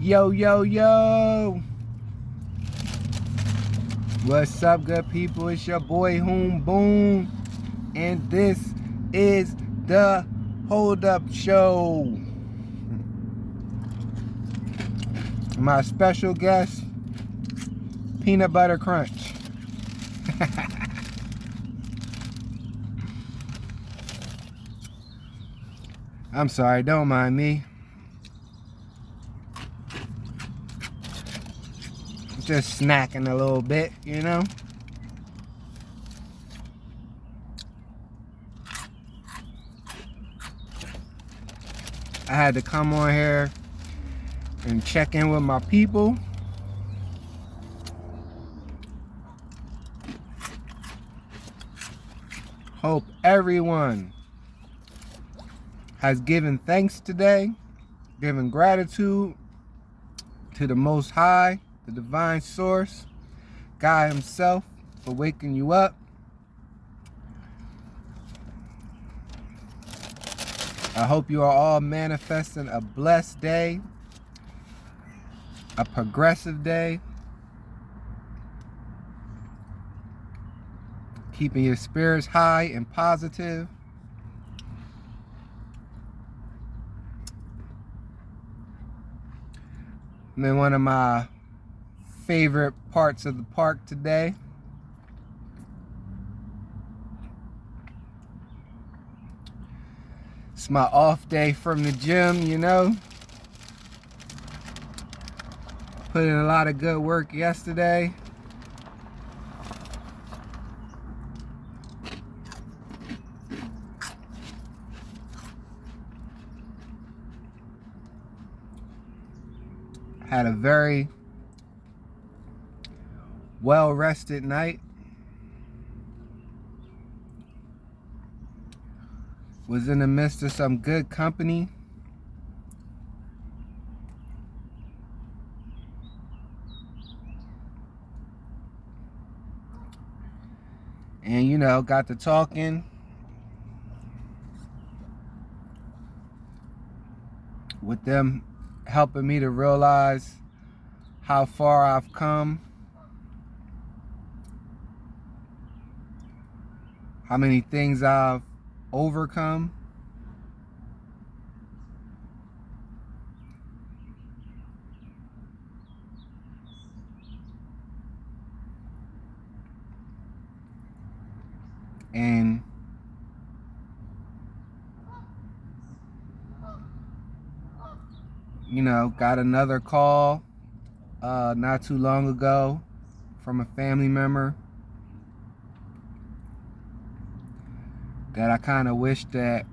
Yo, yo, yo. What's up, good people? It's your boy, Hoom Boom. And this is the Hold Up Show. My special guest, Peanut Butter Crunch. I'm sorry, don't mind me. Just snacking a little bit, you know? I had to come on here and check in with my people. Hope everyone has given thanks today, given gratitude to the Most High, the Divine Source, God Himself, for waking you up. I hope you are all manifesting a blessed day, a progressive day, keeping your spirits high and positive. I'm in one of my favorite parts of the park today. It's my off day from the gym, you know. Put in a lot of good work yesterday. Had a very well-rested night. Was in the midst of some good company. And, you know, got to talking with them, helping me to realize how far I've come, how many things I've overcome. And you know, got another call not too long ago from a family member that I kind of wish that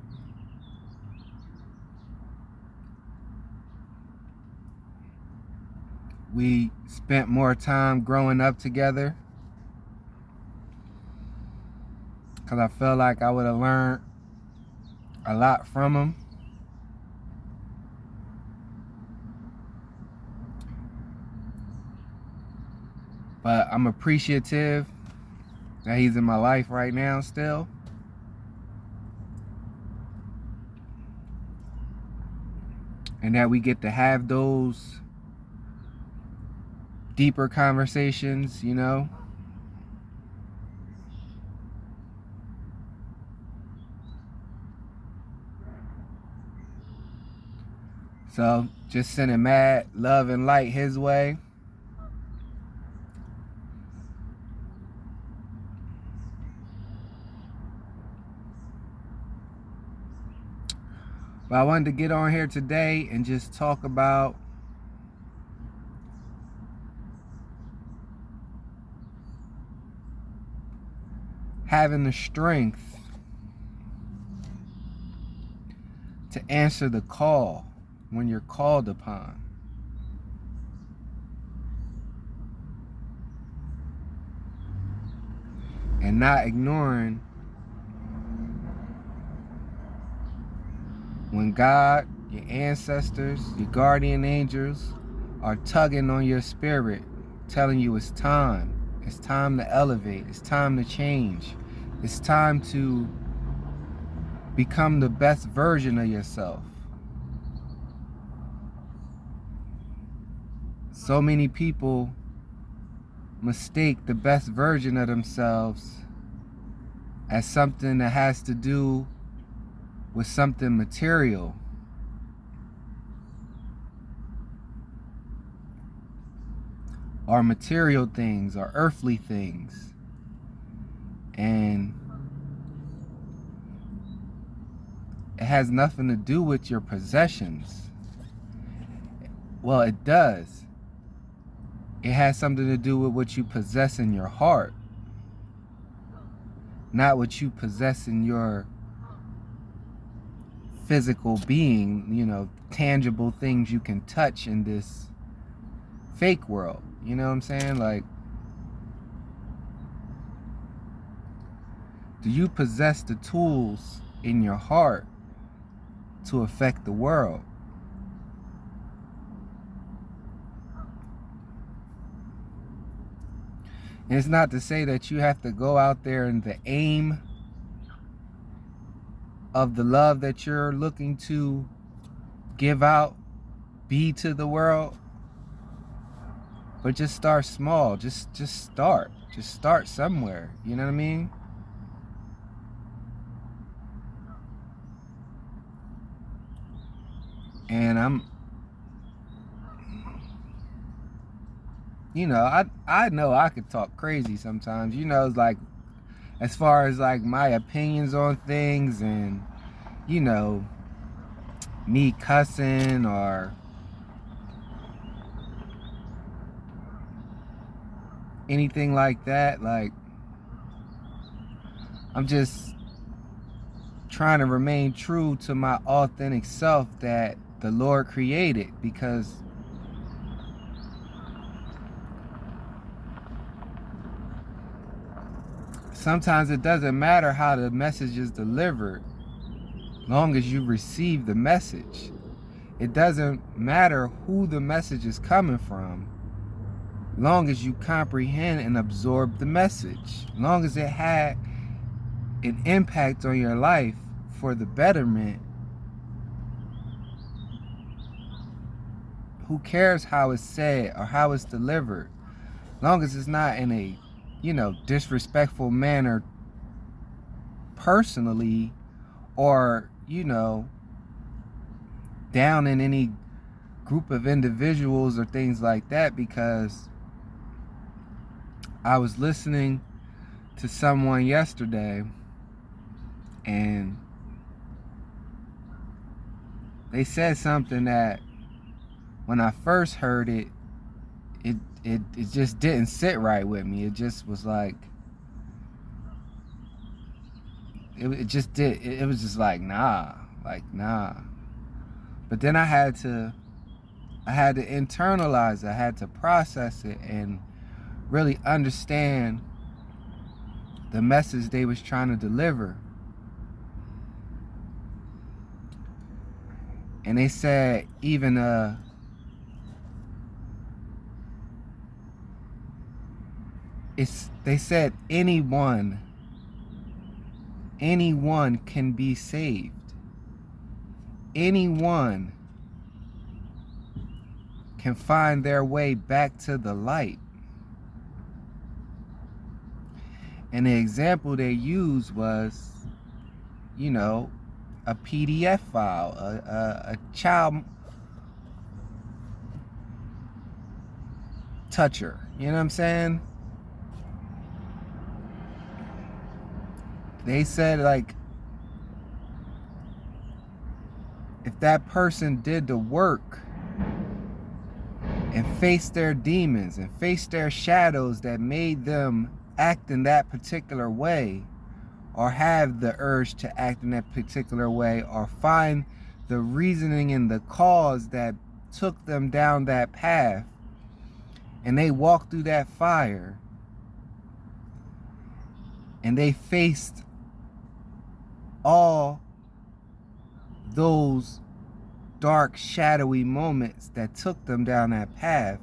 we spent more time growing up together, because I felt like I would have learned a lot from him. But I'm appreciative that he's in my life right now still. And that we get to have those deeper conversations, you know. So just sending mad love and light his way. But I wanted to get on here today and just talk about having the strength to answer the call when you're called upon. And not ignoring when God, your ancestors, your guardian angels are tugging on your spirit, telling you it's time to elevate, it's time to change, it's time to become the best version of yourself. So many people mistake the best version of themselves as something that has to do with something material. Or material things, or earthly things. And it has nothing to do with your possessions. Well, it does. It has something to do with what you possess in your heart, not what you possess in your physical being, you know, tangible things you can touch in this fake world. You know what I'm saying? Like, do you possess the tools in your heart to affect the world? And it's not to say that you have to go out there and the aim of the love that you're looking to give out be to the world, but just start small. Just start somewhere. You know what I mean? And you know, I know I could talk crazy sometimes. You know, it's like, as far as like my opinions on things, and you know, me cussing or anything like that. Like, I'm just trying to remain true to my authentic self that the Lord created, because sometimes it doesn't matter how the message is delivered, long as you receive the message. It doesn't matter who the message is coming from, long as you comprehend and absorb the message, long as it had an impact on your life for the betterment. Who cares how it's said or how it's delivered, long as it's not in a, you know, disrespectful manner personally, or, you know, down in any group of individuals or things like that. Because I was listening to someone yesterday, and they said something that when I first heard it, it just didn't sit right with me. It just was like, it just did. It was just like, nah. But then I had to internalize it. I had to process it and really understand the message they was trying to deliver. And they said even they said anyone can be saved. Anyone can find their way back to the light. And the example they used was, you know, a PDF file, a child toucher. You know what I'm saying? They said, like, if that person did the work and faced their demons and faced their shadows that made them act in that particular way, or have the urge to act in that particular way, or find the reasoning and the cause that took them down that path, and they walked through that fire, and they faced all those dark, shadowy moments that took them down that path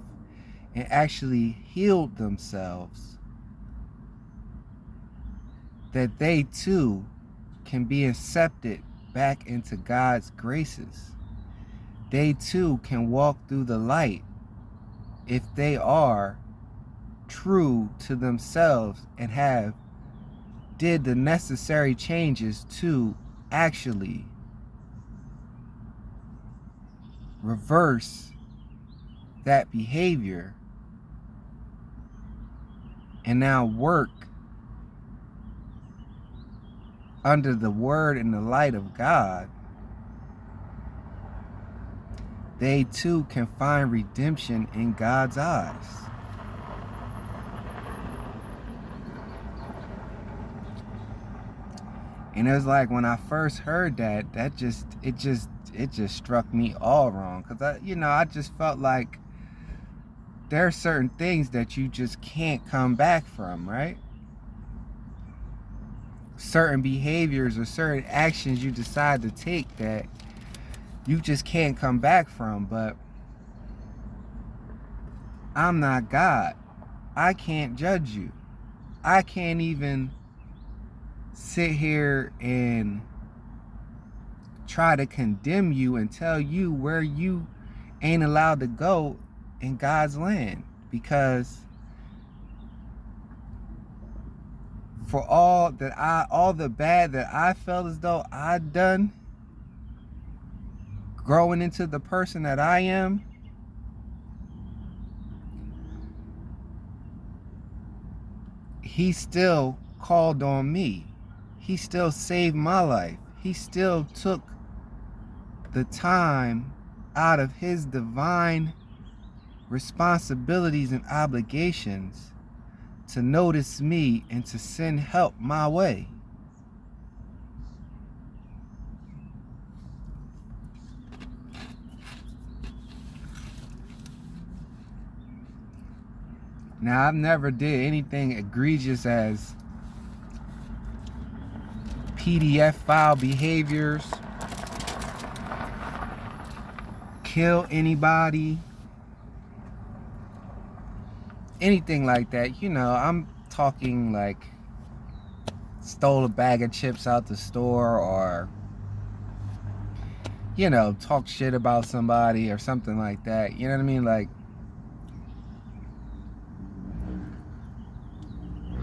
and actually healed themselves, that they too can be accepted back into God's graces. They too can walk through the light if they are true to themselves and have did the necessary changes to actually reverse that behavior and now work under the word and the light of God, they too can find redemption in God's eyes. And it was like when I first heard that, it just struck me all wrong. Cause I just felt like there are certain things that you just can't come back from, right? Certain behaviors or certain actions you decide to take that you just can't come back from. But I'm not God. I can't judge you. I can't even sit here and try to condemn you and tell you where you ain't allowed to go in God's land, because for all the bad that I felt as though I'd done growing into the person that I am, he still called on me. He still saved my life. He still took the time out of his divine responsibilities and obligations to notice me and to send help my way. Now, I've never did anything egregious as PDF file behaviors, kill anybody, anything like that. I'm talking like stole a bag of chips out the store, or talk shit about somebody or something like that. You know what I mean? Like,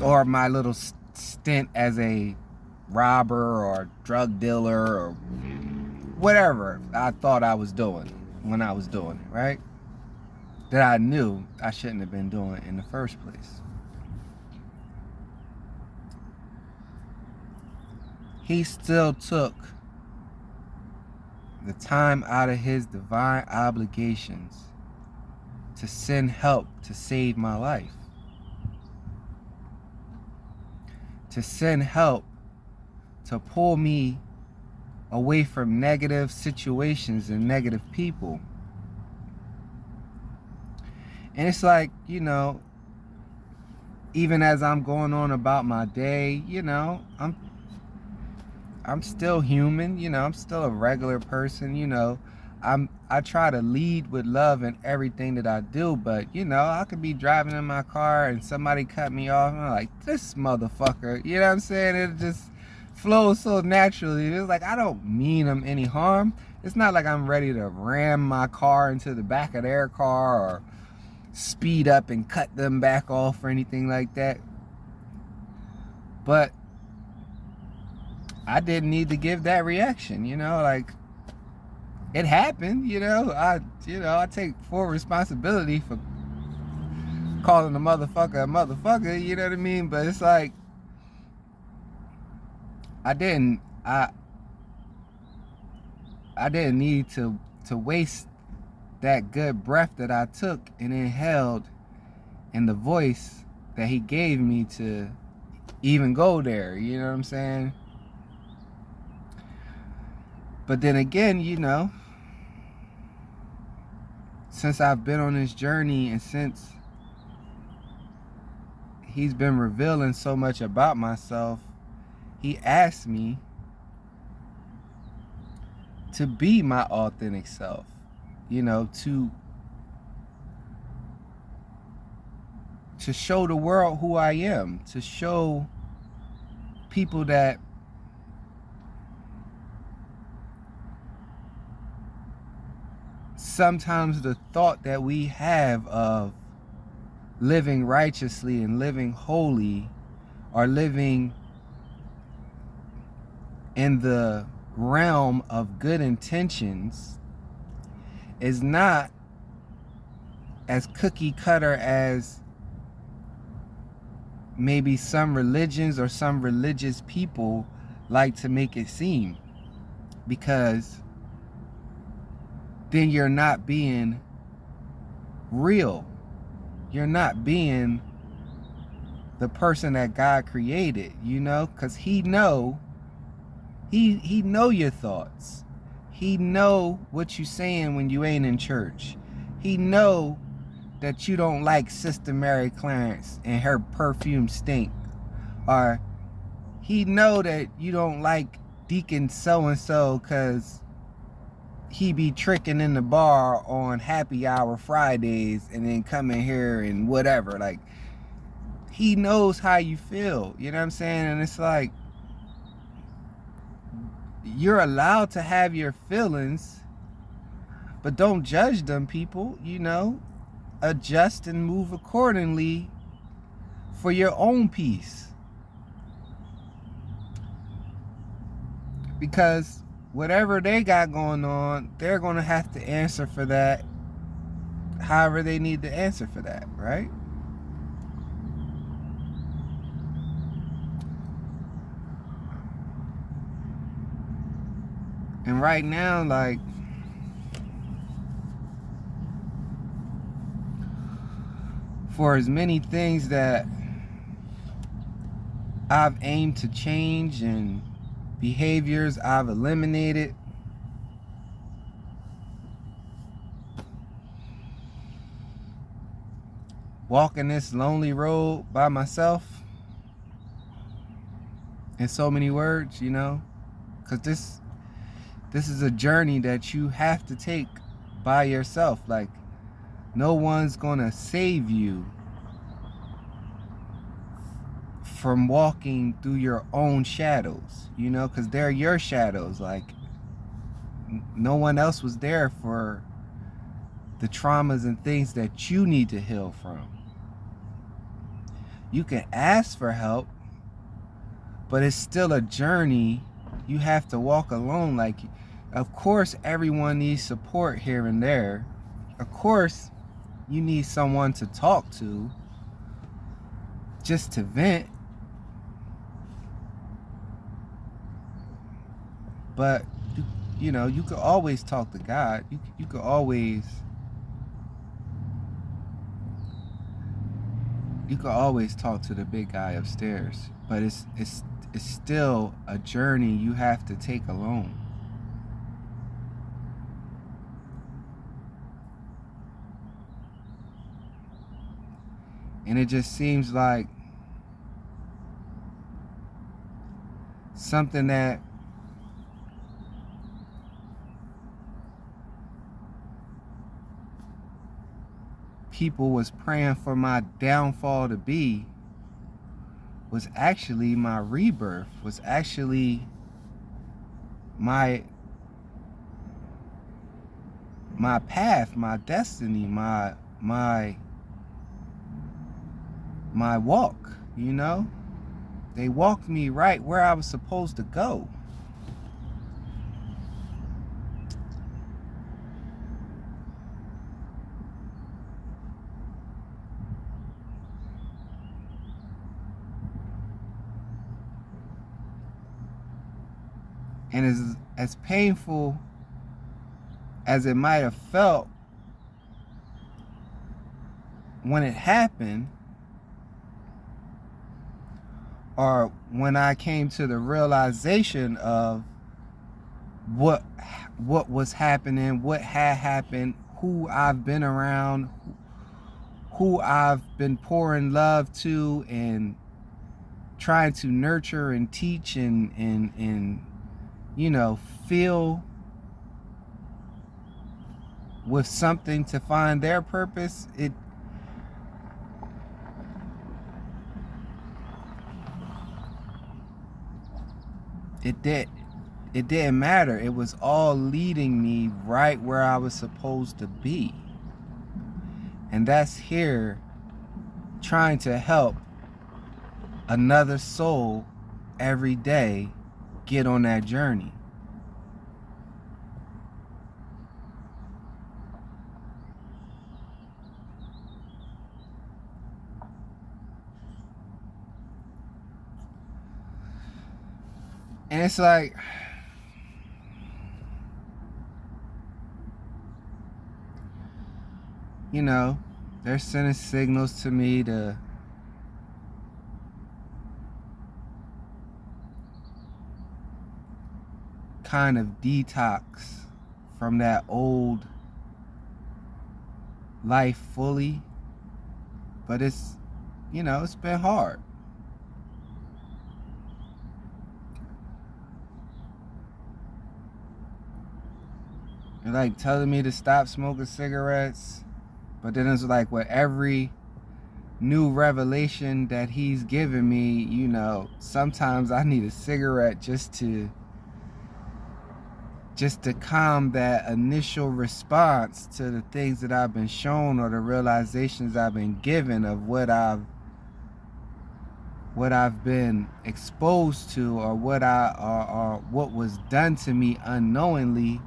or my little stint as a robber or drug dealer or whatever I thought I was doing when I was doing it, right? That I knew I shouldn't have been doing in the first place. He still took the time out of his divine obligations to send help to save my life. To send help to pull me away from negative situations and negative people. And it's like, even as I'm going on about my day, I'm still human, I'm still a regular person, I try to lead with love in everything that I do, but I could be driving in my car and somebody cut me off and I'm like, this motherfucker, you know what I'm saying? It just flows so naturally. It's like I don't mean them any harm. It's not like I'm ready to ram my car into the back of their car or speed up and cut them back off or anything like that. But I didn't need to give that reaction, like it happened, I take full responsibility for calling a motherfucker, you know what I mean? But it's like I didn't need to waste that good breath that I took and inhaled and the voice that he gave me to even go there, you know what I'm saying? But then again, since I've been on this journey and since he's been revealing so much about myself, he asked me to be my authentic self, to show the world who I am, to show people that sometimes the thought that we have of living righteously and living holy, or living in the realm of good intentions, is not as cookie cutter as maybe some religions or some religious people like to make it seem, because then you're not being real. You're not being the person that God created, you know, because he know your thoughts. He know what you saying when you ain't in church. He know that you don't like Sister Mary Clarence and her perfume stink. Or he know that you don't like Deacon so-and-so because he be tricking in the bar on happy hour Fridays and then come in here and whatever. Like, he knows how you feel, you know what I'm saying? And it's like, you're allowed to have your feelings, but don't judge them, people, you know? Adjust and move accordingly for your own peace. Because whatever they got going on, they're going to have to answer for that however they need to answer for that, right? And right now, like, for as many things that I've aimed to change and behaviors I've eliminated, walking this lonely road by myself, in so many words, you know, because this is a journey that you have to take by yourself. Like, no one's gonna save you from walking through your own shadows, you know, because they're your shadows. Like, no one else was there for the traumas and things that you need to heal from. You can ask for help, but it's still a journey you have to walk alone. Like, of course, everyone needs support here and there. Of course, you need someone to talk to, just to vent. But, you know, you could always talk to God. You could always talk to the big guy upstairs. But it's still a journey you have to take alone. And it just seems like something that people was praying for my downfall to be was actually my rebirth, was actually my path, my destiny, my walk, you know? They walked me right where I was supposed to go. And as painful as it might have felt when it happened, or when I came to the realization of what was happening, what had happened, who I've been around, who I've been pouring love to and trying to nurture and teach and you know, feel with something to find their purpose, it didn't matter. It was all leading me right where I was supposed to be. And that's here trying to help another soul every day get on that journey. And it's like, you know, they're sending signals to me to kind of detox from that old life fully. But it's, you know, it's been hard. They're like telling me to stop smoking cigarettes. But then it's like with every new revelation that he's given me, you know, sometimes I need a cigarette just to calm that initial response to the things that I've been shown or the realizations I've been given of what I've been exposed to, or what was done to me unknowingly.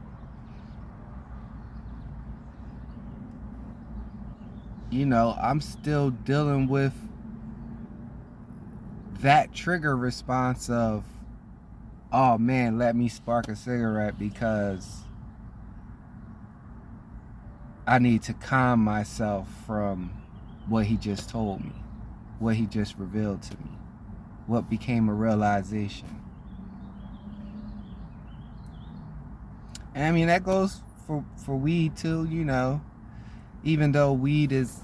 You know, I'm still dealing with that trigger response of, oh man, let me spark a cigarette because I need to calm myself from what he just told me, what he just revealed to me, what became a realization. And I mean, that goes for weed too, you know. Even though weed is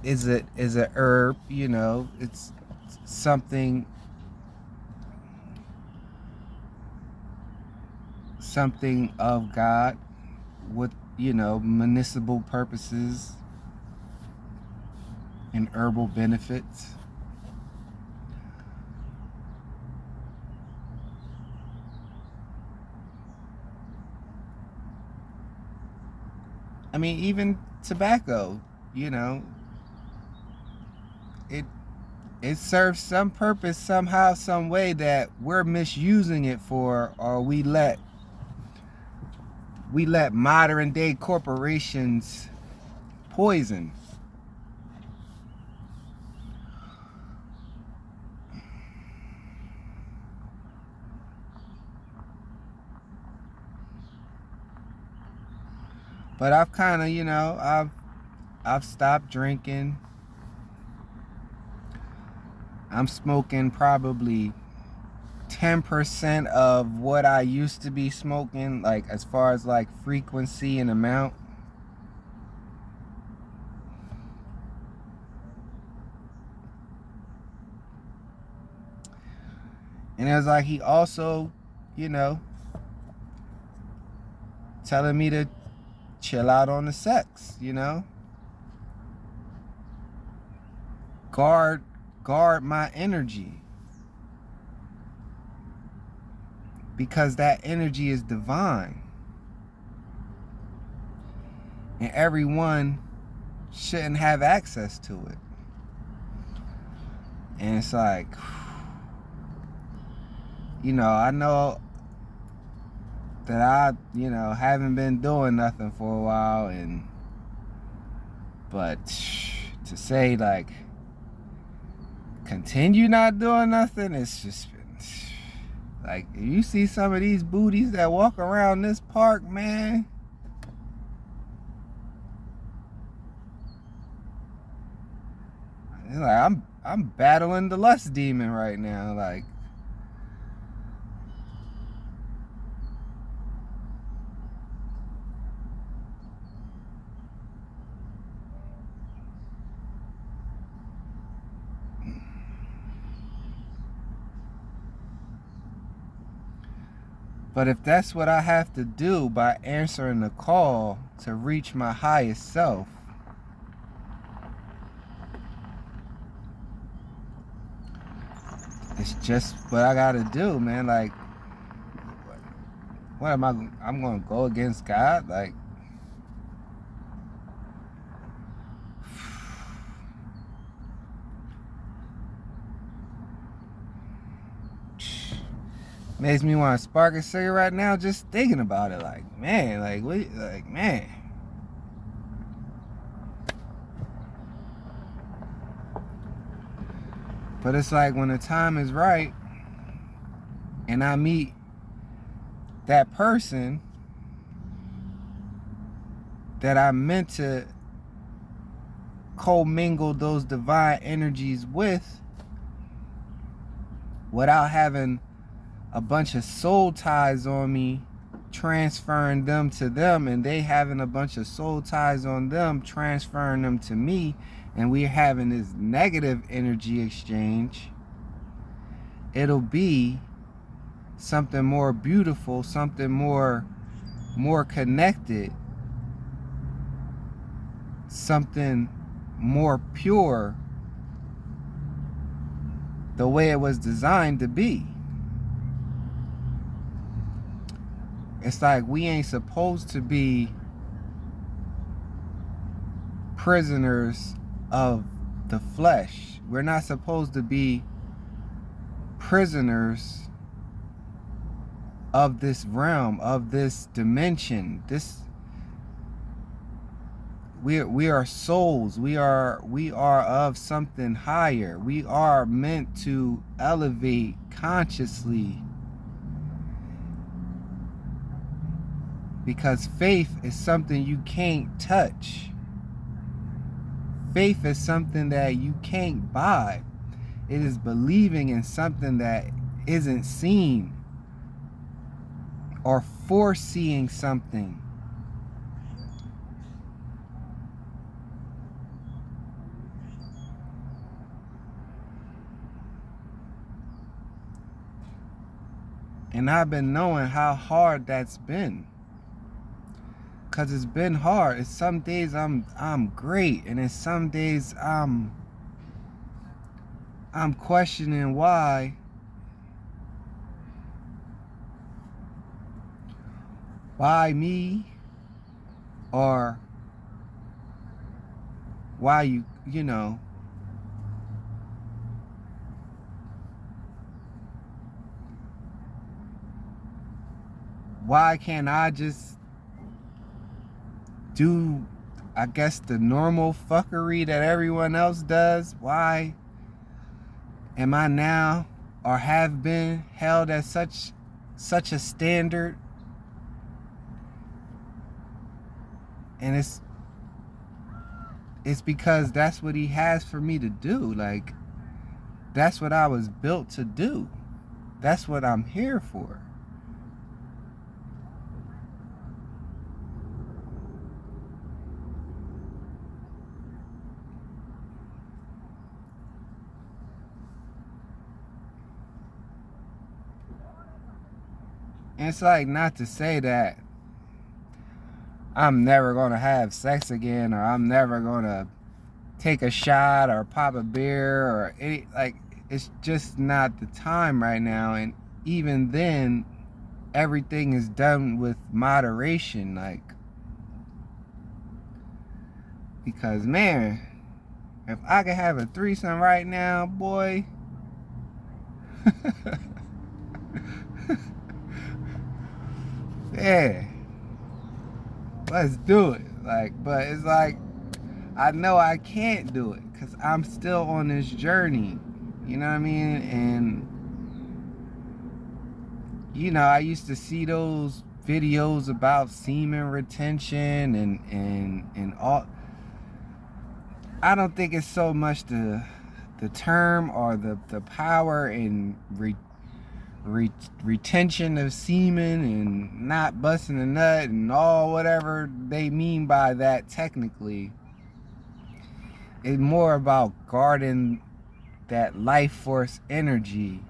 a herb, you know, it's something of God with, you know, medicinal purposes and herbal benefits. I mean, even tobacco, you know, it serves some purpose somehow, some way that we're misusing it for, or we let modern day corporations poison. But I've kind of, you know, I've stopped drinking. I'm smoking probably 10% of what I used to be smoking, like as far as like frequency and amount. And it was like he also, you know, telling me to chill out on the sex, you know. Guard my energy. Because that energy is divine. And everyone shouldn't have access to it. And it's like, you know, I know that I, you know, haven't been doing nothing for a while, but to say like continue not doing nothing, it's just been like, you see some of these booties that walk around this park, man. It's like I'm battling the lust demon right now, like. But if that's what I have to do by answering the call to reach my highest self, it's just what I gotta do, man. Like, What am I'm gonna go against God? Like, makes me want to spark a cigarette now just thinking about it. Like, man, like, what, like, man. But it's like when the time is right and I meet that person that I meant to commingle those divine energies with without having a bunch of soul ties on me, transferring them to them, and they having a bunch of soul ties on them, transferring them to me, and we're having this negative energy exchange, it'll be something more beautiful, something more connected, something more pure, the way it was designed to be. It's like we ain't supposed to be prisoners of the flesh. We're not supposed to be prisoners of this realm, of this dimension. We are souls. We are of something higher. We are meant to elevate consciously, because faith is something you can't touch. Faith is something that you can't buy. It is believing in something that isn't seen, or foreseeing something. And I've been knowing how hard that's been. Cause it's been hard. It's some days I'm great, and then some days I'm questioning why me, or why you know, why can't I just do, I guess, the normal fuckery that everyone else does? Why am I now, or have been, held at such a standard? And it's because that's what he has for me to do. Like, that's what I was built to do. That's what I'm here for. And it's like, not to say that I'm never going to have sex again, or I'm never going to take a shot or pop a beer or any, like, it's just not the time right now. And even then, everything is done with moderation, like, because, man, if I could have a threesome right now, boy, yeah, let's do it. Like, but it's like, I know I can't do it because I'm still on this journey. You know what I mean? And, you know, I used to see those videos about semen retention and all. I don't think it's so much the term or the power in retention of semen and not busting a nut and all whatever they mean by that technically. It's more about guarding that life force energy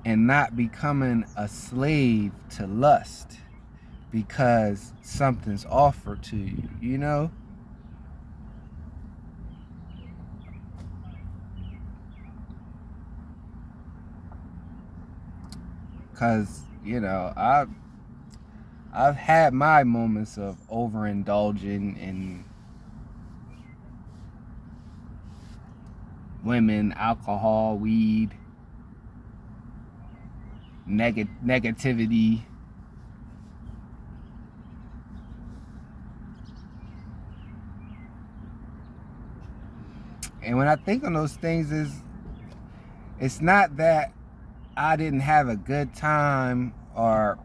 and not becoming a slave to lust because something's offered to you, you know? Because, you know, I've had my moments of overindulging in women, alcohol, weed, negativity. And when I think on those things, it's not that I didn't have a good time or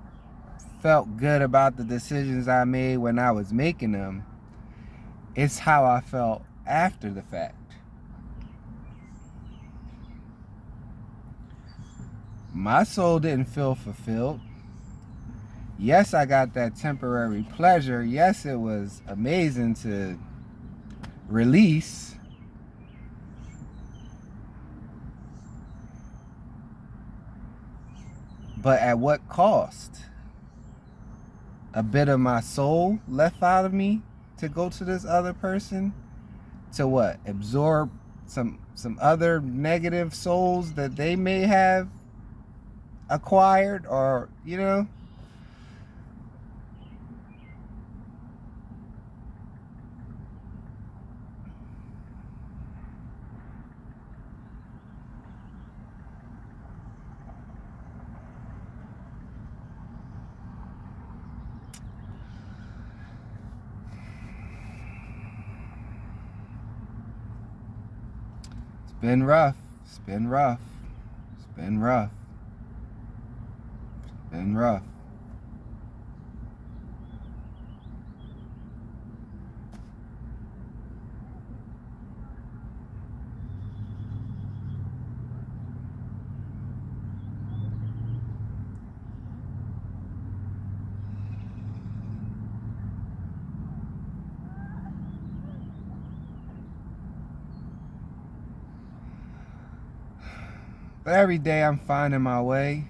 felt good about the decisions I made when I was making them. It's how I felt after the fact. My soul didn't feel fulfilled. Yes, I got that temporary pleasure. Yes, it was amazing to release. But at what cost? A bit of my soul left out of me to go to this other person? To what? Absorb some other negative souls that they may have acquired, or, you know? It's been rough. It's been rough. It's been rough. It's been rough. But every day I'm finding my way.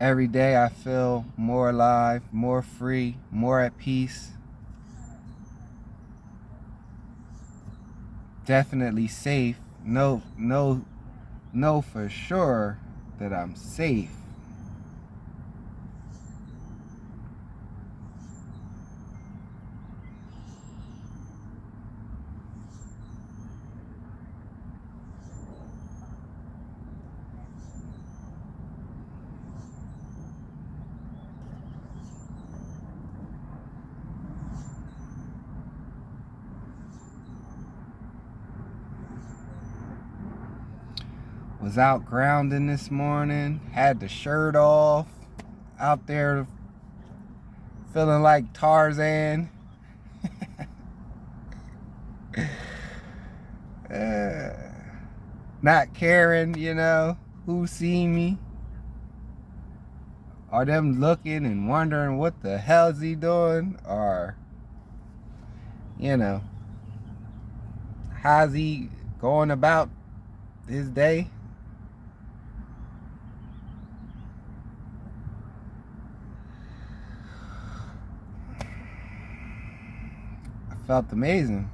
Every day I feel more alive, more free, more at peace. Definitely safe. Know for sure that I'm safe. Was out grounding this morning, had the shirt off, out there feeling like Tarzan. Not caring, you know, who see me. Are them looking and wondering what the hell is he doing? Or, you know, how's he going about his day? I felt amazing.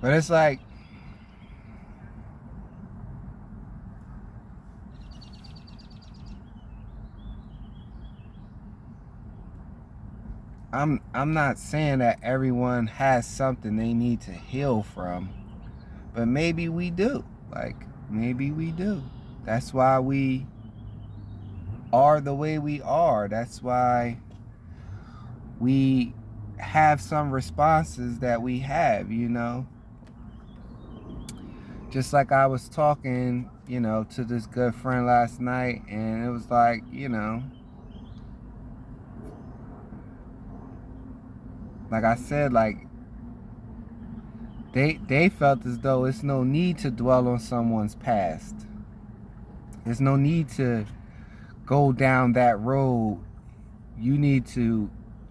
But it's like, I'm not saying that everyone has something they need to heal from, but maybe we do. Like, maybe we do. That's why we are the way we are. That's why we have some responses that we have, you know. Just like I was talking, you know, to this good friend last night, and it was like, you know, like I said, like they felt as though it's no need to dwell on someone's past. There's no need to go down that road. You need to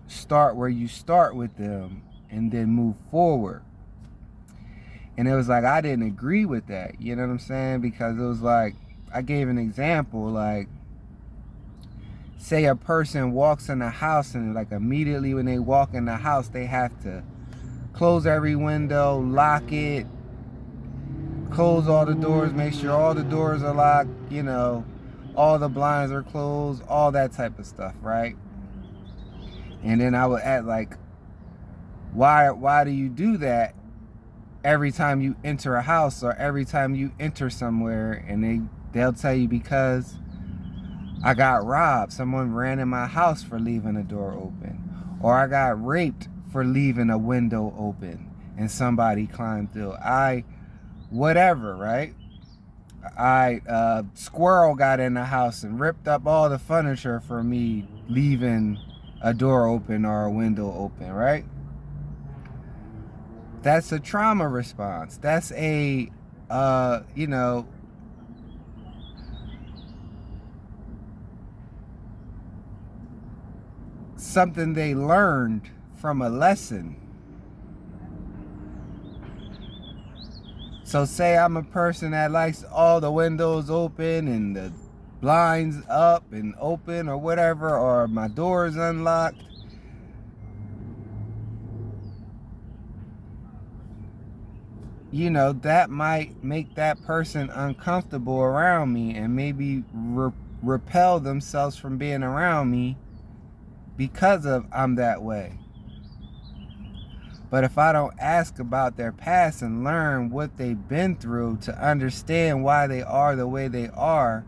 start where you start with them and then move forward. And it was like, I didn't agree with that, you know what I'm saying? Because it was like, I gave an example, like, say a person walks in the house and like immediately when they walk in the house, they have to close every window, lock it, close all the doors, make sure all the doors are locked, you know, all the blinds are closed, all that type of stuff, right? And then I would add like, why do you do that every time you enter a house or every time you enter somewhere? And they'll tell you, because I got robbed. Someone ran in my house for leaving a door open. Or I got raped for leaving a window open and somebody climbed through. Whatever, right? Squirrel got in the house and ripped up all the furniture for me leaving a door open or a window open, right? That's a trauma response. That's a, you know, something they learned from a lesson. So say I'm a person that likes all the windows open and the blinds up and open or whatever, or my door is unlocked. You know, that might make that person uncomfortable around me and maybe repel themselves from being around me because of I'm that way. But if I don't ask about their past and learn what they've been through to understand why they are the way they are,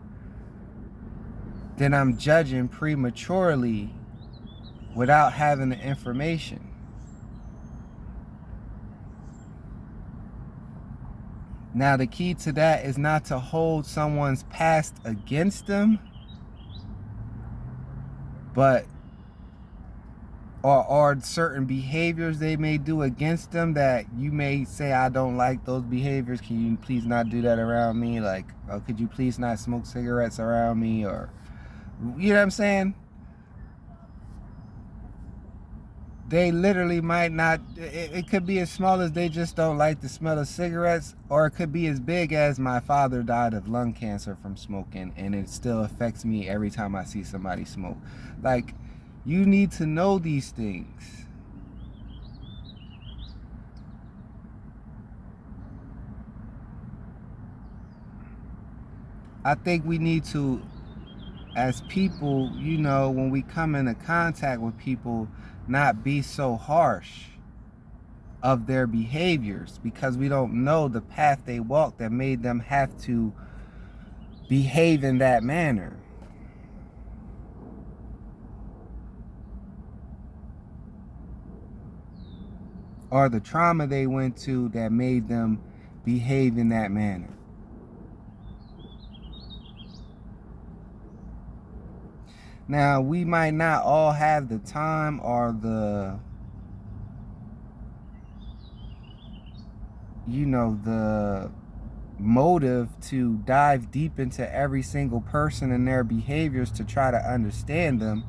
then I'm judging prematurely without having the information. Now, the key to that is not to hold someone's past against them, but or certain behaviors they may do against them that you may say, I don't like those behaviors. Can you please not do that around me? Like, could you please not smoke cigarettes around me? Or, you know what I'm saying? They literally might not, it could be as small as they just don't like the smell of cigarettes, or it could be as big as my father died of lung cancer from smoking and it still affects me every time I see somebody smoke. Like, you need to know these things. I think we need to, as people, you know, when we come into contact with people, not be so harsh of their behaviors, because we don't know the path they walked that made them have to behave in that manner. Or the trauma they went to that made them behave in that manner. Now, we might not all have the time or the, you know, the motive to dive deep into every single person and their behaviors to try to understand them.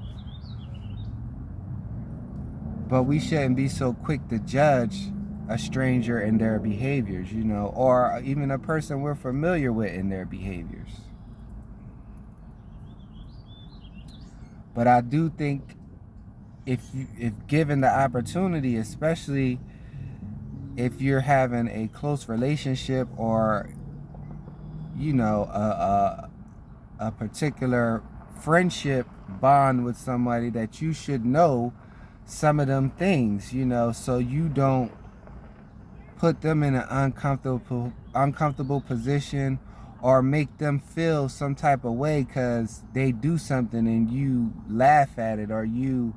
But we shouldn't be so quick to judge a stranger and their behaviors, you know, or even a person we're familiar with in their behaviors. But I do think if given the opportunity, especially if you're having a close relationship or, you know, a particular friendship bond with somebody, that you should know some of them things, you know, so you don't put them in an uncomfortable position or make them feel some type of way because they do something and you laugh at it or you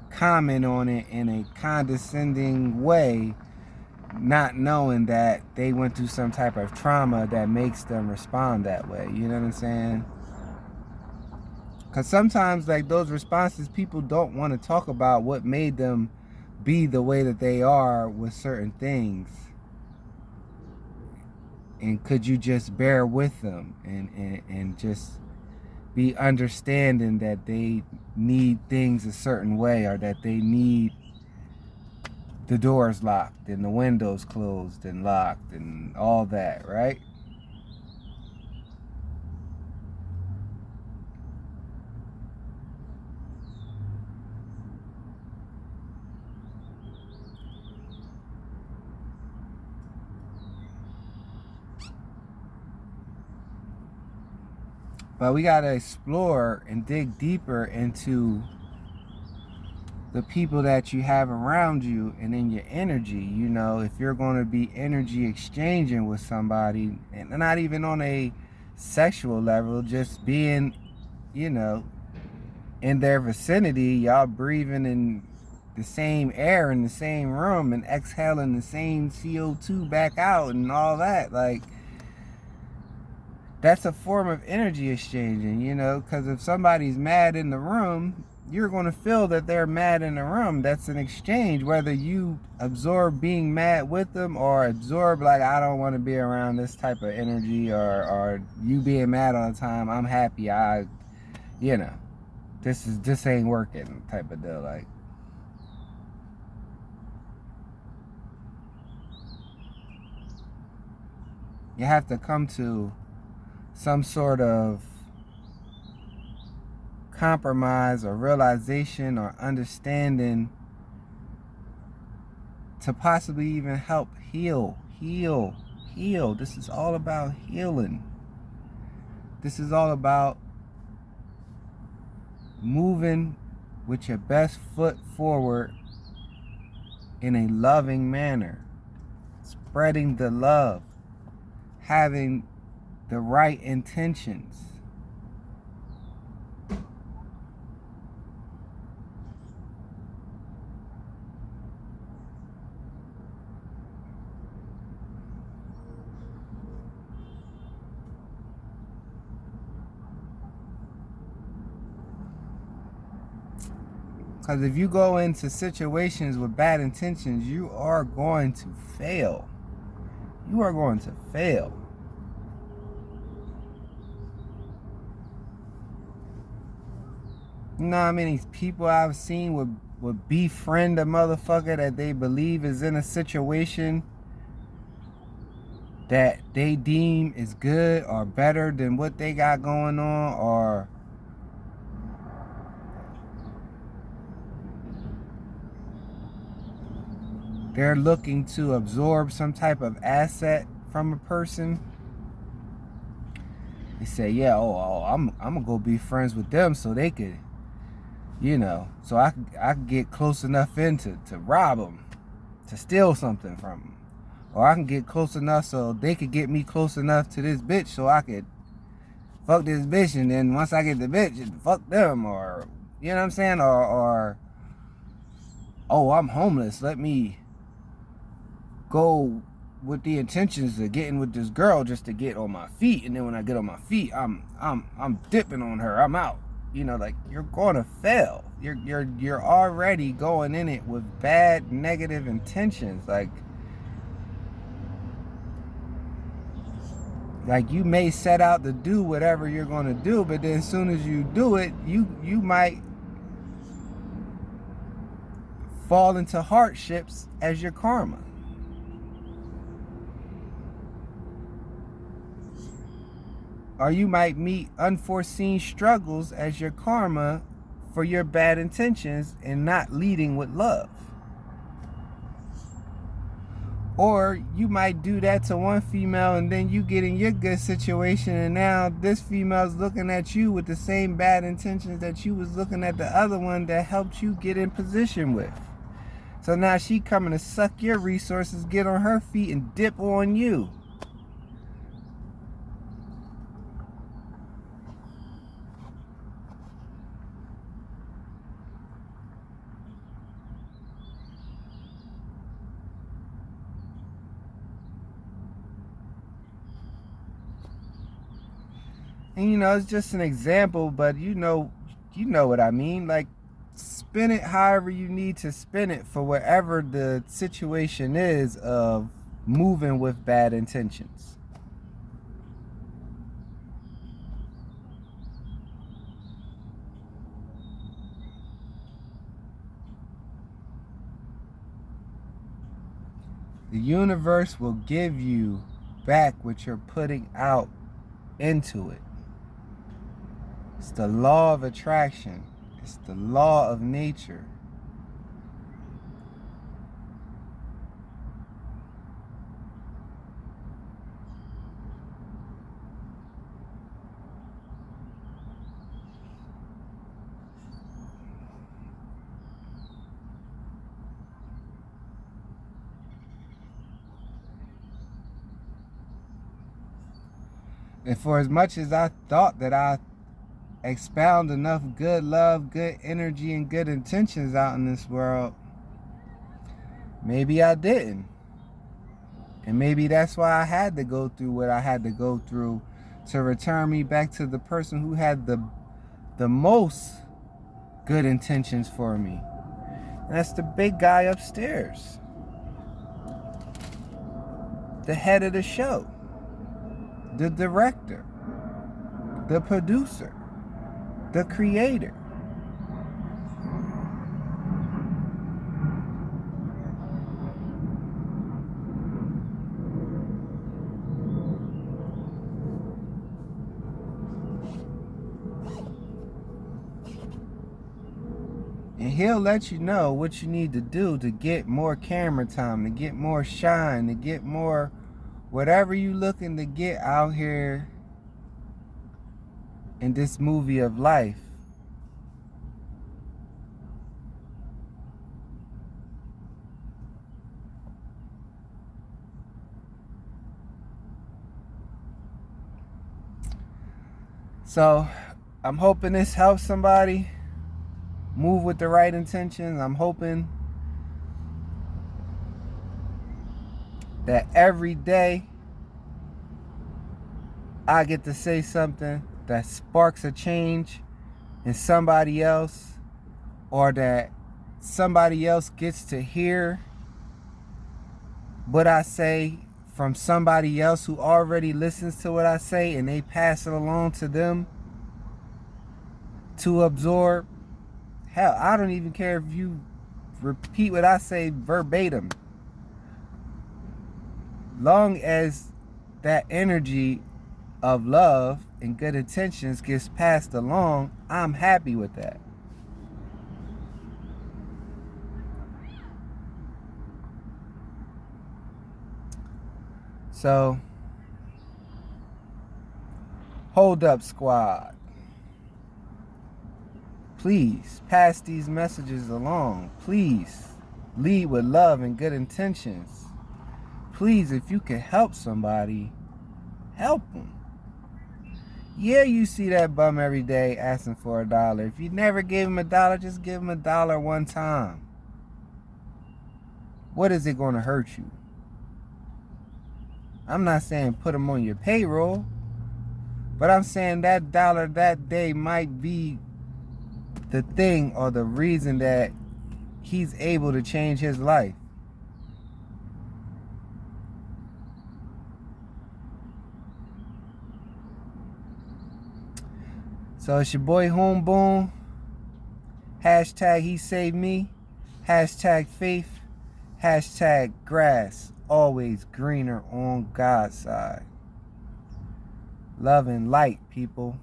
comment on it in a condescending way, not knowing that they went through some type of trauma that makes them respond that way. You know what I'm saying? Because sometimes, like, those responses, people don't want to talk about what made them be the way that they are with certain things. And could you just bear with them and just be understanding that they need things a certain way, or that they need the doors locked and the windows closed and locked and all that, right? But we got to explore and dig deeper into the people that you have around you and in your energy. You know, if you're going to be energy exchanging with somebody, and not even on a sexual level, just being, you know, in their vicinity, y'all breathing in the same air in the same room and exhaling the same CO2 back out and all that, like, that's a form of energy exchanging, you know, because if somebody's mad in the room, you're going to feel that they're mad in the room. That's an exchange, whether you absorb being mad with them or absorb, like, I don't want to be around this type of energy, or you being mad all the time, I'm happy, you know, this ain't working type of deal. Like, you have to come to some sort of compromise or realization or understanding to possibly even help heal. This is all about healing. This is all about moving with your best foot forward in a loving manner, spreading the love, having the right intentions. Because if you go into situations with bad intentions, you are going to fail. You are going to fail. You know how many people I've seen would befriend a motherfucker that they believe is in a situation that they deem is good or better than what they got going on, or they're looking to absorb some type of asset from a person. They say, yeah, I'm gonna go be friends with them so they could, you know, so I could get close enough in to rob them, to steal something from them. Or I can get close enough so they could get me close enough to this bitch so I could fuck this bitch, and then once I get the bitch, fuck them. Or, you know what I'm saying? Or oh, I'm homeless, let me go with the intentions of getting with this girl just to get on my feet, and then when I get on my feet, I'm dipping on her, I'm out. You know, like, you're gonna fail. You're already going in it with bad, negative intentions. Like you may set out to do whatever you're going to do, but then as soon as you do it, you might fall into hardships as your karma. Or you might meet unforeseen struggles as your karma for your bad intentions and not leading with love. Or you might do that to one female and then you get in your good situation, and now this female's looking at you with the same bad intentions that you was looking at the other one that helped you get in position with. So now she coming to suck your resources, get on her feet, and dip on you. And you know, it's just an example, but you know what I mean. Like, spin it however you need to spin it for whatever the situation is of moving with bad intentions. The universe will give you back what you're putting out into it. It's the law of attraction. It's the law of nature. And for as much as I thought that I expound enough good love, good energy, and good intentions out in this world, maybe I didn't. And maybe that's why I had to go through what I had to go through to return me back to the person who had the most good intentions for me. And that's the big guy upstairs. The head of the show. The director. The producer. The creator. And he'll let you know what you need to do to get more camera time, to get more shine, to get more whatever you looking to get out here in this movie of life. So I'm hoping this helps somebody move with the right intentions. I'm hoping that every day I get to say something that sparks a change in somebody else, or that somebody else gets to hear what I say from somebody else who already listens to what I say, and they pass it along to them to absorb. Hell, I don't even care if you repeat what I say verbatim. Long as that energy of love and good intentions gets passed along, I'm happy with that. So, hold up, squad. Please pass these messages along. Please lead with love and good intentions. Please, if you can help somebody, help them. Yeah, you see that bum every day asking for $1. If you never gave him $1, just give him $1 one time. What is it going to hurt you? I'm not saying put him on your payroll, but I'm saying that dollar that day might be the thing or the reason that he's able to change his life. So it's your boy Home Boom. Hashtag he saved me. Hashtag faith. Hashtag grass always greener on God's side. Love and light, people.